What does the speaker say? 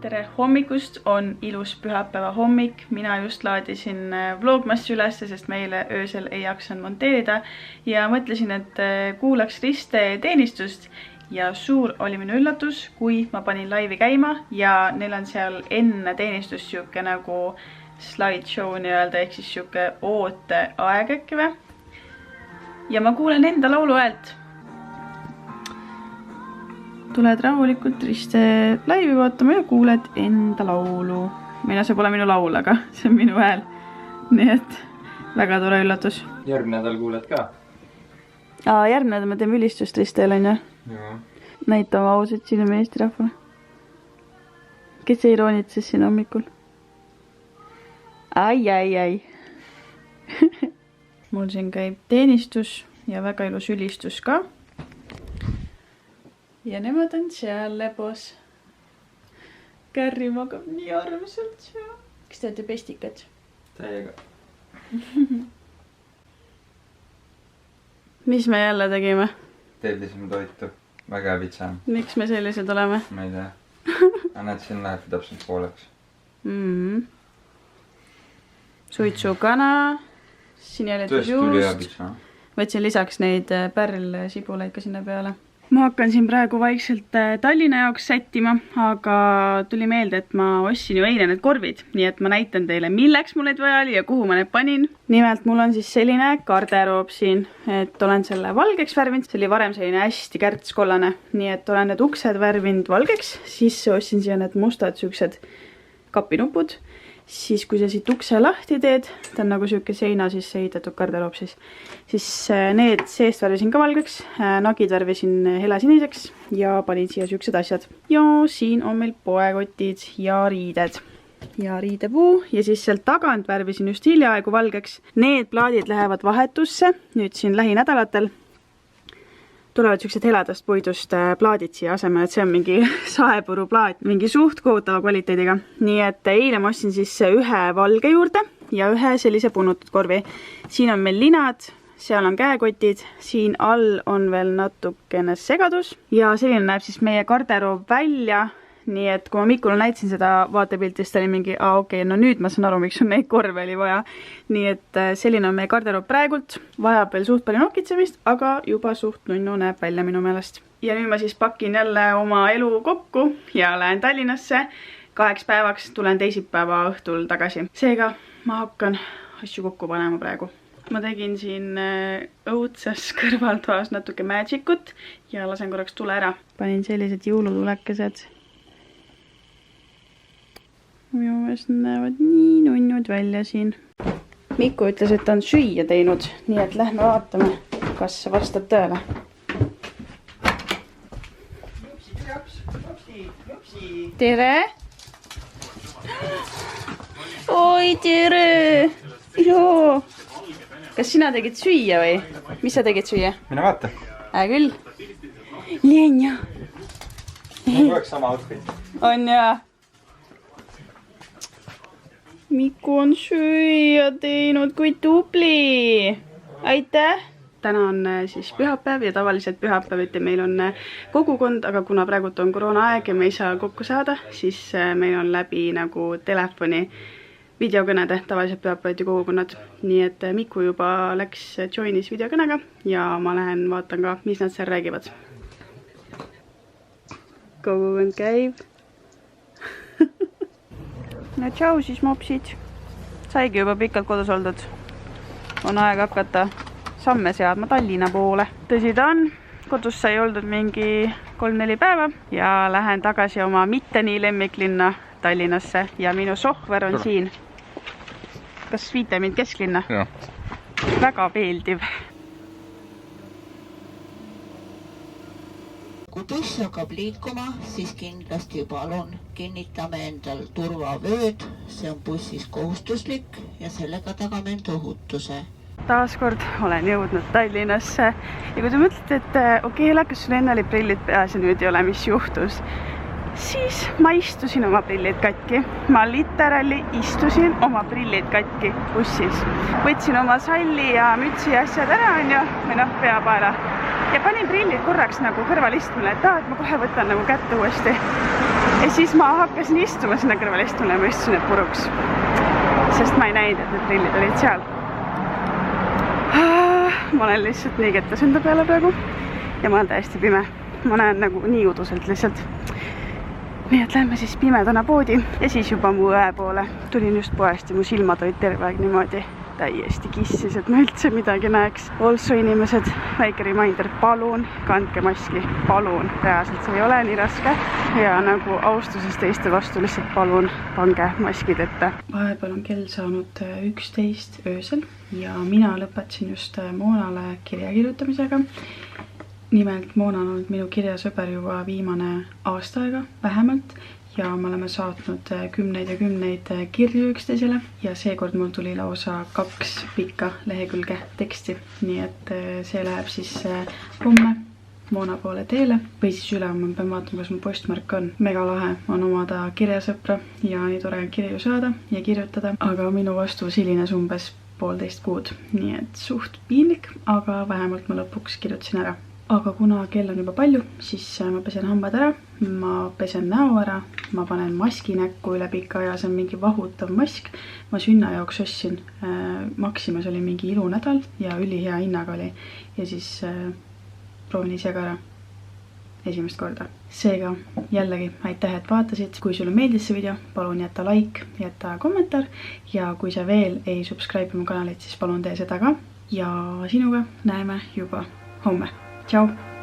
tere hommikust, on ilus pühapäeva hommik. Mina just laadisin vlogmassi üles, sest meile öösel ei jaksanud monteerida ja mõtlesin, et kuulaks Riste teenistust ja suur oli minu üllatus, kui ma panin laivi käima ja neil on seal enne teenistust siuke nagu slideshow nii-öelda ehk siis siuke ooteaeg äkki või. Ja ma kuulen enda laulu häält. Tuled rahulikult Riste laivi vaatama ja kuuled enda laulu. Mina see pole minu laul, aga see on minu hääl. Nii et väga tore üllatus. Järgmine nädal kuuled ka? Järgmine nädal me teeme ülistust Risteel, on ju? Näitame ausad siin meie Eesti rahvale. Kes ei iroonitses siin hommikul? Ai. Mul siin käib teenistus ja väga ilus ülistus ka. Ja nemad on seal lebos. Kärri magab nii armsalt seal. Kas te olete pestikad? Täiega. Mis me jälle tegime? Tellisime toitu. Väga vitsam. Miks me sellised oleme? Ma ei tea. Näed, siin läheb täpselt pooleks. Suitsukana. Siin jäletud juust. Võtsin lisaks neid pärl-sibulaid ka sinna peale. Ma hakkan siin praegu vaikselt Tallinna jaoks sättima, aga tuli meelde, et ma ostsin ju eile need korvid, nii et ma näitan teile, milleks mul neid vaja oli ja kuhu ma need panin. Nimelt mul on siis selline garderoob siin, et olen selle valgeks värvinud, see oli varem selline hästi kärtskollane, nii et olen need uksed värvinud valgeks, siis ostsin siia need mustad siuksed kapinupud. Siis kui sa siit ukse lahti teed, ta on nagu siuke seina sisse ehitatud garderoob siis need seest värvisin ka valgeks, nagid värvisin helasiniseks ja panin siia siuksed asjad. Ja siin on meil poekotid ja riided ja riidepuu ja siis sealt tagant värvisin just hiljaaegu valgeks. Need plaadid lähevad vahetusse nüüd siin lähinädalatel. Tulevad siuksed heladast puidust plaadid siia asemel, et see on mingi saepuru plaat, mingi suht kohutava kvaliteediga. Nii et eile ma ostsin siis ühe valge juurde ja ühe sellise punnutud korvi. Siin on meil linad, seal on käekotid, siin all on veel natukene segadus ja selline näeb siis meie garderoob välja. Nii et kui ma Mikule näitasin seda vaatepiltist, ta oli mingi, okei, no nüüd ma saan aru, miks on neid korve oli vaja. Nii et selline on meie garderoob praegult. Vajab veel suht palju nokitsemist, aga juba suht nunnu näeb välja minu meelest. Ja nüüd ma siis pakin jälle oma elu kokku ja lähen Tallinnasse. 2 päevaks tulen teisipäeva õhtul tagasi. Seega ma hakkan asju kokku panema praegu. Ma tegin siin õudses kõrvaltoas natuke Magicut ja lasen korraks tule ära. Panin sellised jõulutulekesed. Minu meelest näevad nii nunnud välja siin. Miku ütles, et ta on süüa teinud, nii et lähme vaatame, kas see vastab tõele. Tere! Oi, tere! Joo! Kas sina tegid süüa või? Mis sa tegid süüa? Mine vaata. Küll. Lenja! Mul oleks sama outfit. On ja. Miku on süüa teinud, kui tubli. Aitäh! Täna on siis pühapäev ja tavaliselt pühapäeviti meil on kogukond, aga kuna praegult on koroona aeg ja me ei saa kokku saada, siis meil on läbi nagu telefoni videokõnede, tavaliselt pühapäeviti kogukonnad. Nii et Miku juba läks joinis videokõnega ja ma lähen vaatan ka, mis nad seal räägivad. Kogukond käib. No tšau siis mopsid. Saigi juba pikalt kodus oldud. On aeg hakata samme seadma Tallinna poole. Tõsi ta on, kodus sai oldud mingi 3-4 päeva ja lähen tagasi oma mitte nii lemmiklinna Tallinnasse ja minu sohver on siin. Kas viite mind kesklinna? Jah. Väga meeldiv. Kui buss hakkab liikuma, siis kindlasti palun kinnitame endal turvavööd, see on bussis kohustuslik ja sellega tagame enda ohutuse. Taaskord olen jõudnud Tallinnasse ja kui te mõtlete, et okei, kas sul enne oli prillid peas ja nüüd ei ole, mis juhtus, siis ma istusin oma prillid katki. Ma literally istusin oma prillid katki bussis. Võtsin oma salli ja mütsi ja asjad ära, või peapaela. Ja panin prillid korraks nagu kõrvalistmule, et ma kohe võtan nagu kätte uuesti. Ja siis ma hakkasin istuma sinna kõrvalistmule ja ma istusin need puruks. Sest ma ei näinud, et need prillid olid seal. Ma olen lihtsalt nii kettas enda peale praegu. Ja ma olen täiesti pime. Ma näen nagu nii uduselt lihtsalt. Nii et lähme siis pimedana poodi ja siis juba mu õe poole. Tulin just poest ja mu silmad olid terve aeg niimoodi täiesti kissis, et ma üldse midagi näeks. Also inimesed, väike reminder, palun kandke maski, palun. Reaalselt see ei ole nii raske ja nagu austuses teiste vastu lihtsalt palun pange maskid ette. Vahepeal on kell saanud 11 öösel ja mina lõpetasin just Moonale kirja kirjutamisega. Nimelt Moona on olnud minu kirjasõber juba viimane aasta aega vähemalt ja me oleme saatnud kümneid ja kümneid kirju üksteisele ja seekord mul tuli lausa 2 pikka lehekülge teksti. Nii et see läheb siis homme Moona poole teele või siis ülehomme, ma pean vaatama, kas mu postmark on. Mega lahe on omada kirjasõpra ja nii tore kirju saada ja kirjutada, aga minu vastus hilines umbes 1,5 kuud. Nii et suht piinlik, aga vähemalt ma lõpuks kirjutasin ära. Aga kuna kell on juba palju, siis ma pesen hambad ära, ma pesen näo ära, ma panen maski näkku üle pika aja, see on mingi vahutav mask. Ma sünna jaoks ostsin, Maximas oli mingi ilunädal ja ülihea hinnaga oli ja siis proovin ise ka ära esimest korda. Seega jällegi aitäh, et vaatasid. Kui sulle meeldis see video, palun jätta like, jätta kommentaar ja kui sa veel ei subscribe mu kanalit, siis palun tee seda ka ja sinuga näeme juba homme. Ciao!